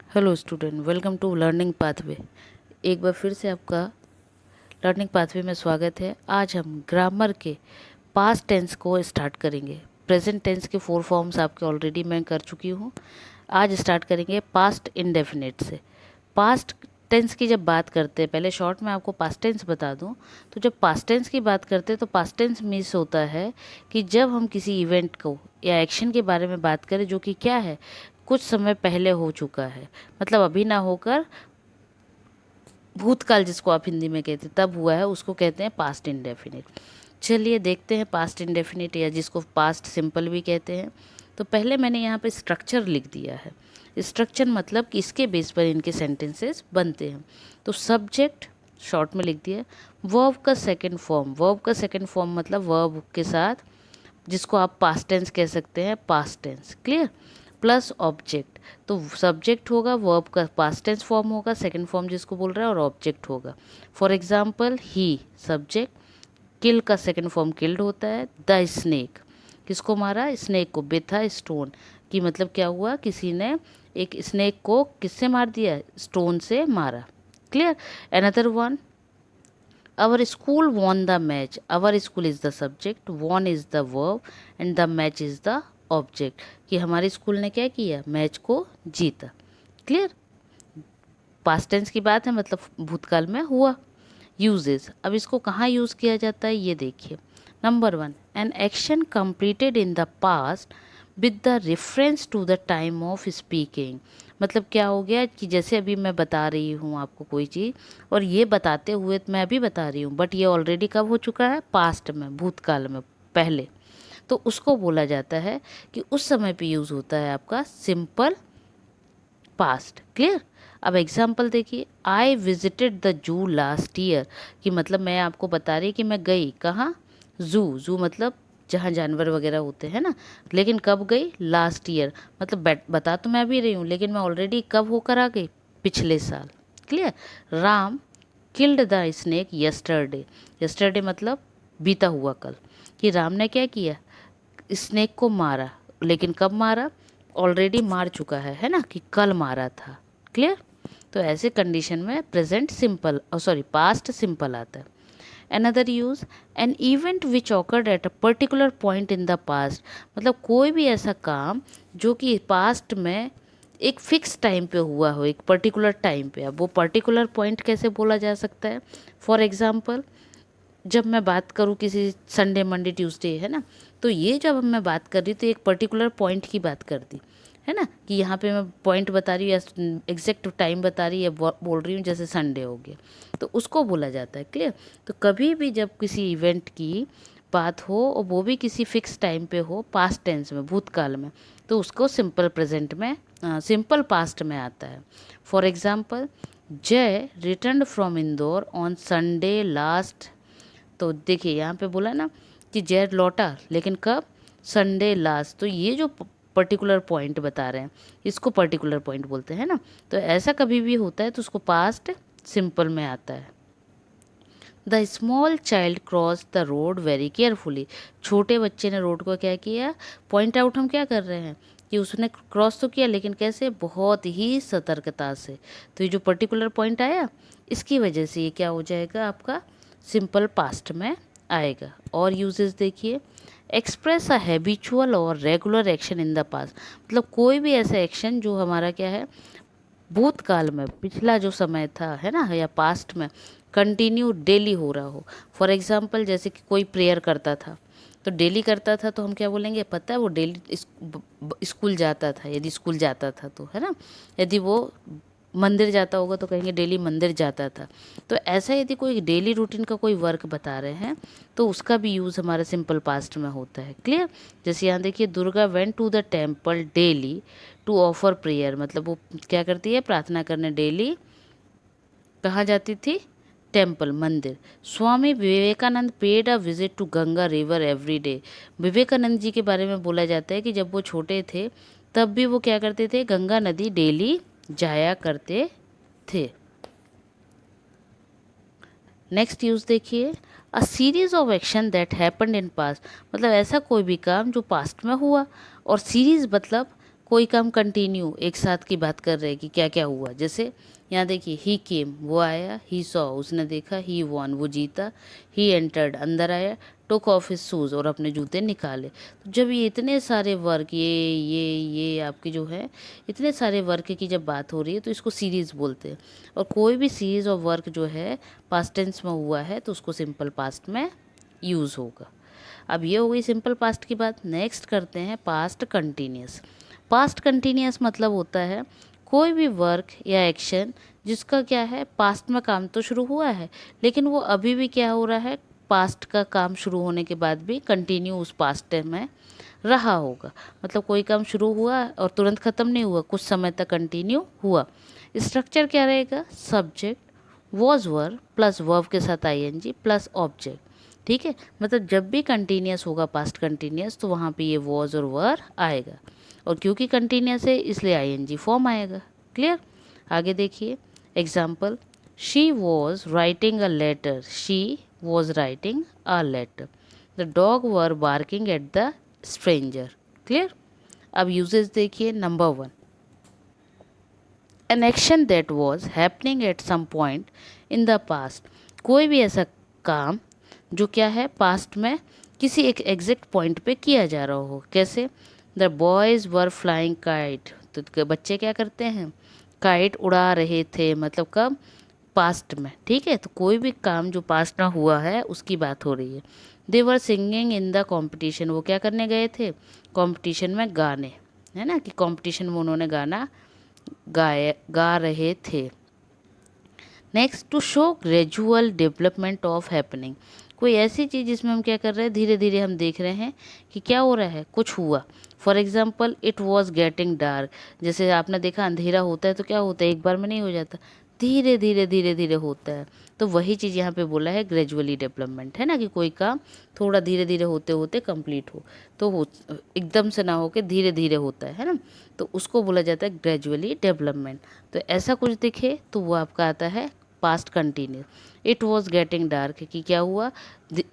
Hello student, welcome to learning pathway. एक बार फिर से आपका लर्निंग पाथवे में स्वागत है। आज हम ग्रामर के पास्ट टेंस को स्टार्ट करेंगे। प्रेजेंट टेंस के 4 फॉर्म्स आपके ऑलरेडी मैं कर चुकी हूँ। आज स्टार्ट करेंगे पास्ट इंडेफिनिट से। पास्ट टेंस की जब बात करते हैं, पहले शॉर्ट में आपको पास्ट टेंस बता दूं, तो जब पास्ट टेंस की बात करते हैं तो पास्ट टेंस मीन्स होता है कि जब हम किसी इवेंट को या एक्शन के बारे में बात करें जो कि क्या है, कुछ समय पहले हो चुका है, मतलब अभी ना होकर भूतकाल जिसको आप हिंदी में कहते हैं तब हुआ है, उसको कहते हैं पास्ट इंडेफिनिट। चलिए देखते हैं पास्ट इंडेफिनिट या जिसको पास्ट सिंपल भी कहते हैं। तो पहले मैंने यहाँ पे स्ट्रक्चर लिख दिया है। स्ट्रक्चर मतलब कि इसके बेस पर इनके सेंटेंसेस बनते हैं। तो सब्जेक्ट शॉर्ट में लिख दिया, वर्ब का सेकंड फॉर्म, वर्ब का सेकंड फॉर्म मतलब वर्ब के साथ जिसको आप पास्ट टेंस कह सकते हैं, past tense, clear, plus object. तो सब्जेक्ट होगा, वर्ब का पास्ट टेंस फॉर्म होगा, सेकंड फॉर्म जिसको बोल रहा है, और ऑब्जेक्ट होगा। For example he subject, kill का सेकंड फॉर्म किल्ड होता है। द स्नेक, किसको मारा, स्नेक को। बेथा स्टोन की मतलब क्या हुआ, किसी ने एक स्नेक को किससे मार दिया, स्टोन से मारा, clear. Another one, our school won the match. Our school is the subject, won is the verb and the match is the object. कि हमारे स्कूल ने क्या किया, मैच को जीता, क्लियर। पास्ट टेंस की बात है, मतलब भूतकाल में हुआ। यूजेस, अब इसको कहाँ यूज़ किया जाता है ये देखिए। Number 1, an action completed in the past with the reference to the time of speaking. मतलब क्या हो गया कि जैसे अभी मैं बता रही हूँ आपको कोई चीज़, और ये बताते हुए मैं अभी बता रही हूँ, बट ये ऑलरेडी कब हो चुका है, पास्ट में, भूतकाल में, पहले। तो उसको बोला जाता है कि उस समय पे यूज़ होता है आपका सिंपल पास्ट, क्लियर। अब एग्जाम्पल देखिए, I visited the zoo last year, कि मतलब मैं आपको बता रही कि मैं गई कहाँ, जू, जू मतलब जहाँ जानवर वगैरह होते हैं ना, लेकिन कब गई, लास्ट ईयर, मतलब बता तो मैं भी रही हूँ लेकिन मैं ऑलरेडी कब होकर आ गई, पिछले साल, clear. Ram killed the snake yesterday, yesterday मतलब बीता हुआ कल, कि राम ने क्या किया, स्नेक को मारा, लेकिन कब मारा, ऑलरेडी मार चुका है ना, कि कल मारा था, क्लियर। तो ऐसे कंडीशन में present simple, sorry past simple आता है। Another use, an event which awkward at a particular point in the past, मतलब कोई भी ऐसा काम जो कि पास्ट में एक फिक्स टाइम पे हुआ हो, एक पर्टिकुलर टाइम पे। अब वो पर्टिकुलर पॉइंट कैसे बोला जा सकता है, फॉर एग्जाम्पल जब मैं बात करूँ किसी संडे मंडे ट्यूसडे है ना, तो ये जब मैं बात कर रही तो एक पर्टिकुलर पॉइंट की बात कर दी है ना, कि यहाँ पे मैं पॉइंट बता रही हूँ या एग्जैक्ट टाइम बता रही है, बोल रही हूँ जैसे संडे हो गया, तो उसको बोला जाता है, क्लियर। तो कभी भी जब किसी इवेंट की बात हो और वो भी किसी फिक्स टाइम पे हो, पास्ट टेंस में, भूतकाल में, तो उसको सिंपल प्रेजेंट में, सिंपल पास्ट में आता है। फॉर एग्जाम्पल, जय return from Indore on Sunday last, तो देखिए यहाँ पे बोला ना कि जय लौटा, लेकिन कब, संडे लास्ट, तो ये जो पर्टिकुलर पॉइंट बता रहे हैं इसको पर्टिकुलर पॉइंट बोलते हैं ना। तो ऐसा कभी भी होता है तो उसको पास्ट सिंपल में आता है। The small child cross the road very carefully, छोटे बच्चे ने रोड को क्या किया, पॉइंट आउट हम क्या कर रहे हैं कि उसने क्रॉस तो किया, लेकिन कैसे, बहुत ही सतर्कता से। तो ये जो पर्टिकुलर पॉइंट आया, इसकी वजह से ये क्या हो जाएगा आपका, सिंपल पास्ट में आएगा। और यूजेस देखिए, एक्सप्रेस अ हैबिचुअल और regular action in the past, मतलब कोई भी ऐसा एक्शन जो हमारा क्या है, भूतकाल में, पिछला जो समय था है ना, या पास्ट में कंटिन्यू डेली हो रहा हो। फॉर एग्जांपल जैसे कि कोई प्रेयर करता था, तो डेली करता था तो हम क्या बोलेंगे, पता है वो डेली स्कूल जाता था, यदि स्कूल जाता था तो, है ना। यदि वो मंदिर जाता होगा तो कहेंगे डेली मंदिर जाता था। तो ऐसा यदि कोई डेली रूटीन का कोई वर्क बता रहे हैं तो उसका भी यूज़ हमारा सिंपल पास्ट में होता है, क्लियर। जैसे यहाँ देखिए, Durga went to the temple daily to offer prayer, मतलब वो क्या करती है, प्रार्थना करने डेली कहाँ जाती थी, टेम्पल, मंदिर। Swami Vivekananda paid a visit to Ganga river every day, Vivekananda ji के बारे में बोला जाता है कि जब वो छोटे थे तब भी वो क्या करते थे, गंगा नदी डेली जाया करते थे। नेक्स्ट यूज देखिए, a series of action that happened in past, मतलब ऐसा कोई भी काम जो पास्ट में हुआ, और सीरीज मतलब कोई काम कंटिन्यू एक साथ की बात कर रहे हैं कि क्या क्या हुआ। जैसे यहाँ देखिए, ही केम वो आया, ही सॉ उसने देखा, ही वॉन वो जीता, ही एंटर्ड अंदर आया, टुक ऑफ हिज शूज़ और अपने जूते निकाले। तो जब ये इतने सारे वर्क, ये आपके जो है इतने सारे वर्क की जब बात हो रही है तो इसको सीरीज़ बोलते हैं। और कोई भी सीरीज़ ऑफ वर्क जो है पास्ट टेंस में हुआ है तो उसको सिंपल पास्ट में यूज़ होगा। अब ये हो गई सिंपल पास्ट की बात। नेक्स्ट करते हैं पास्ट कंटिन्यूस। पास्ट कंटिन्यूस मतलब होता है कोई भी वर्क या एक्शन जिसका क्या है पास्ट में काम तो शुरू हुआ है लेकिन वो अभी भी क्या हो रहा है, पास्ट का काम शुरू होने के बाद भी कंटिन्यू उस पास्ट में रहा होगा। मतलब कोई काम शुरू हुआ और तुरंत ख़त्म नहीं हुआ, कुछ समय तक कंटिन्यू हुआ। स्ट्रक्चर क्या रहेगा, subject was were plus verb के साथ आईएनजी प्लस ऑब्जेक्ट। ठीक है, मतलब जब भी कंटिन्यूस होगा पास्ट कंटिन्यूस तो वहाँ पे ये वॉज और वर आएगा, और क्योंकि कंटिन्यूस है इसलिए आईएनजी फॉर्म आएगा। क्लियर। आगे देखिए example, she was writing a letter, she was writing a letter, the dog were barking at the stranger. Clear. अब यूजेस देखिए, number 1, an action that was happening at some point in the past. कोई भी ऐसा काम जो क्या है past में किसी एक एग्जैक्ट पॉइंट पे किया जा रहा हो। कैसे, the boys were flying kite, तो बच्चे क्या करते हैं, काइट उड़ा रहे थे, मतलब कब, पास्ट में। ठीक है, तो कोई भी काम जो पास्ट में हुआ है उसकी बात हो रही है। They were singing in the competition, वो क्या करने गए थे, कॉम्पिटिशन में गाने, है ना, कि कॉम्पिटिशन में उन्होंने गाना गा रहे थे। Next, to show gradual development of happening, कोई ऐसी चीज़ जिसमें हम क्या कर रहे हैं, धीरे धीरे हम देख रहे हैं कि क्या हो रहा है, कुछ हुआ। For example, it was getting dark, जैसे आपने देखा अंधेरा होता है तो क्या होता है, एक बार में नहीं हो जाता, धीरे धीरे धीरे धीरे होता है। तो वही चीज़ यहाँ पे बोला है ग्रेजुअली डेवलपमेंट, है ना, कि कोई काम थोड़ा धीरे धीरे होते होते कंप्लीट हो, तो हो एकदम से ना हो के धीरे धीरे होता है ना, तो उसको बोला जाता है ग्रेजुअली डेवलपमेंट। तो ऐसा कुछ दिखे तो वो आपका आता है past continuous. It was getting dark, कि क्या हुआ,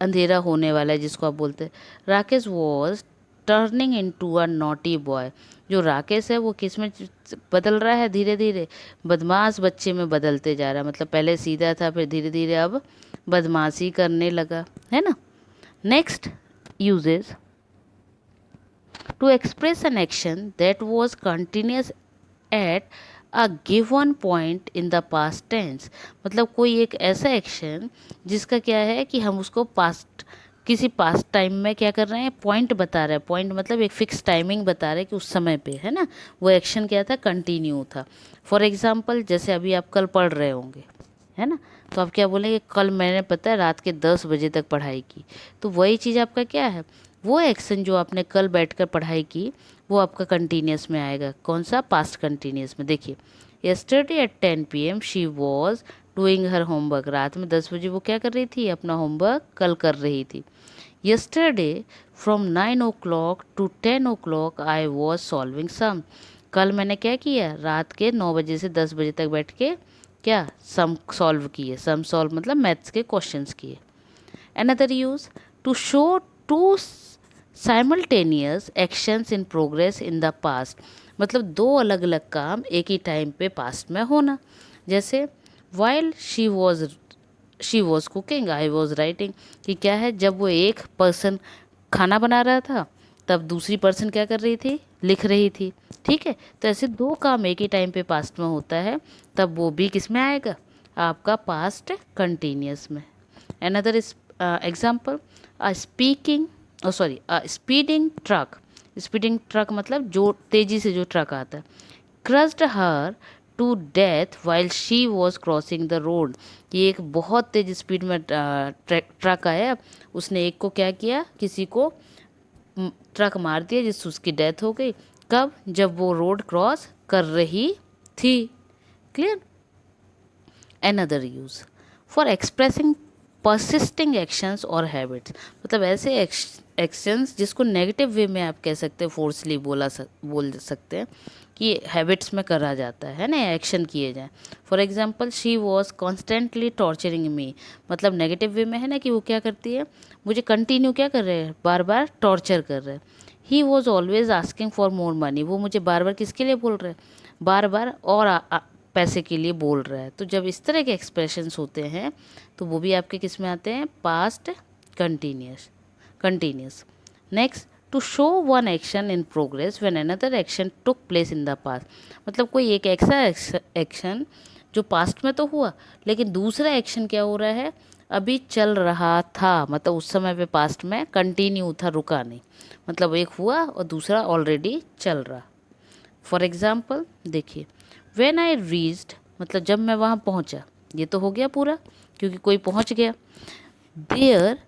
अंधेरा होने वाला है, जिसको आप बोलते हैं। Rakesh was turning into a naughty boy, जो राकेश है वो किस में बदल रहा है, धीरे धीरे बदमाश बच्चे में बदलते जा रहा है। मतलब पहले सीधा था फिर धीरे धीरे अब बदमाशी करने लगा, है ना। Next, uses to express an action that was continuous at a given point in the past tense, मतलब कोई एक ऐसा एक्शन जिसका क्या है कि हम उसको पास्ट, किसी पास्ट टाइम में क्या कर रहे हैं, पॉइंट बता रहे हैं। पॉइंट मतलब एक फिक्स टाइमिंग बता रहे हैं कि उस समय पे, है ना, वो एक्शन क्या था, कंटिन्यू था। फॉर एग्जाम्पल, जैसे अभी आप कल पढ़ रहे होंगे, है ना, तो आप क्या बोलेंगे, कल मैंने पता है रात के 10 बजे तक पढ़ाई की। तो वही चीज़ आपका क्या है, वो एक्शन जो आपने कल बैठकर पढ़ाई की वो आपका कंटिन्यूस में आएगा। कौन सा, पास्ट कंटिन्यूस में। देखिए, yesterday at 10 PM she was doing her homework, रात में 10 बजे वो क्या कर रही थी, अपना होमवर्क कल कर रही थी। Yesterday from 9 o'clock to 10 o'clock I was solving some, कल मैंने क्या किया, रात के 9 बजे से 10 बजे तक बैठ के क्या, सम सॉल्व किए। सम सॉल्व मतलब मैथ्स के क्वेश्चंस किए। Another use, to show two simultaneous actions in progress in the past, मतलब दो अलग अलग काम एक ही टाइम पे पास्ट में होना। जैसे while she was cooking I was writing, कि क्या है, जब वो एक पर्सन खाना बना रहा था तब दूसरी पर्सन क्या कर रही थी, लिख रही थी। ठीक है, तो ऐसे दो काम एक ही टाइम पे पास्ट में होता है तब वो भी किस में आएगा, आपका पास्ट कंटिन्यूस में। Another is example, a speeding truck, speeding truck मतलब जो तेजी से जो ट्रक आता है, crushed her to death while she was crossing the road, ये एक बहुत तेज स्पीड में ट्रक आया, उसने एक को क्या किया, किसी को ट्रक मार दिया जिससे उसकी डेथ हो गई। कब, जब वो रोड क्रॉस कर रही थी। Clear. Another use, for expressing persisting actions और हैबिट्स, मतलब ऐसे एक्शंस जिसको नेगेटिव वे में आप कह सकते हैं, फोर्सली बोल सकते हैं कि हैबिट्स में करा जाता है ना, एक्शन किए जाए। For example, she was constantly torturing मी, मतलब नेगेटिव वे में है ना, कि वो क्या करती है, मुझे कंटिन्यू क्या कर रहे हैं, बार बार टॉर्चर कर रहे हैं। He was always asking for more money, वो मुझे बार बार किसके लिए बोल रहा है, बार बार और पैसे के लिए बोल रहा है। तो जब इस तरह के एक्सप्रेशंस होते हैं तो वो भी आपके किस में आते हैं, past continuous. Next, to show one action in progress when another action took place in the past, मतलब कोई एक ऐसा एक्शन जो पास्ट में तो हुआ लेकिन दूसरा एक्शन क्या हो रहा है, अभी चल रहा था, मतलब उस समय पे पास्ट में कंटिन्यू था, रुका नहीं, मतलब एक हुआ और दूसरा ऑलरेडी चल रहा। फॉर एग्ज़ाम्पल देखिए, व्हेन आई रीच्ड, मतलब जब मैं वहाँ पहुँचा, ये तो हो गया पूरा क्योंकि कोई पहुँच गया। देयर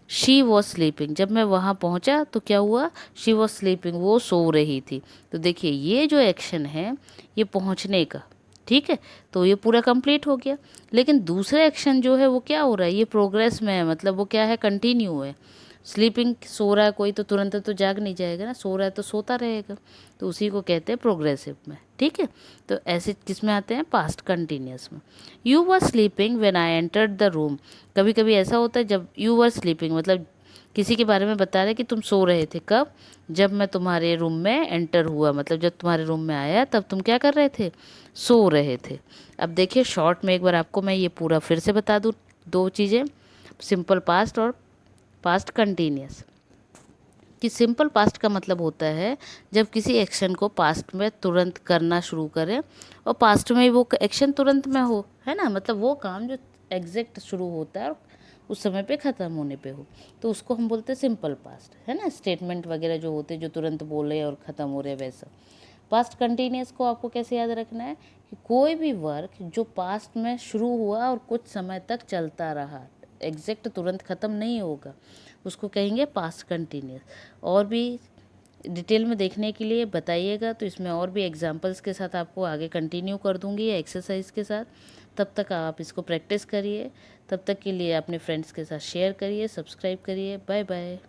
शी वॉज स्लीपिंग, जब मैं वहाँ पहुँचा तो क्या हुआ, शी वॉज स्लीपिंग, वो सो रही थी। तो देखिए ये जो एक्शन है ये पहुँचने का, ठीक है, तो ये पूरा कंप्लीट हो गया। लेकिन दूसरा एक्शन जो है वो क्या हो रहा है, ये प्रोग्रेस में है, मतलब वो क्या है, कंटिन्यू है। स्लीपिंग, सो रहा है कोई तो तुरंत तो जाग नहीं जाएगा ना, सो रहा है तो सोता रहेगा, तो उसी को कहते हैं प्रोग्रेसिव में, ठीक है। तो ऐसे किस में आते हैं, पास्ट कंटिन्यूस में। You were sleeping when I entered the room, कभी कभी ऐसा होता है जब यू वर स्लीपिंग मतलब किसी के बारे में बता रहे कि तुम सो रहे थे, कब, जब मैं तुम्हारे रूम में एंटर हुआ, मतलब जब तुम्हारे रूम में आया तब तुम क्या कर रहे थे, सो रहे थे। अब देखिए शॉर्ट में एक बार आपको मैं ये पूरा फिर से बता दूँ, दो चीज़ें, सिंपल पास्ट और पास्ट कंटिन्यूस। कि सिंपल पास्ट का मतलब होता है जब किसी एक्शन को पास्ट में तुरंत करना शुरू करें और पास्ट में ही वो एक्शन तुरंत में हो, है ना, मतलब वो काम जो एग्जैक्ट शुरू होता है और उस समय पे ख़त्म होने पे हो, तो उसको हम बोलते हैं सिंपल पास्ट, है ना। स्टेटमेंट वगैरह जो होते हैं जो तुरंत बोले और ख़त्म हो रहे वैसा। पास्ट कंटिन्यूस को आपको कैसे याद रखना है कि कोई भी वर्क जो पास्ट में शुरू हुआ और कुछ समय तक चलता रहा, एग्जैक्ट तुरंत ख़त्म नहीं होगा, उसको कहेंगे पास्ट कंटिन्यूस। और भी डिटेल में देखने के लिए बताइएगा, तो इसमें और भी एग्जांपल्स के साथ आपको आगे कंटिन्यू कर दूंगी या एक्सरसाइज के साथ। तब तक आप इसको प्रैक्टिस करिए, तब तक के लिए अपने फ्रेंड्स के साथ शेयर करिए, सब्सक्राइब करिए। Bye bye.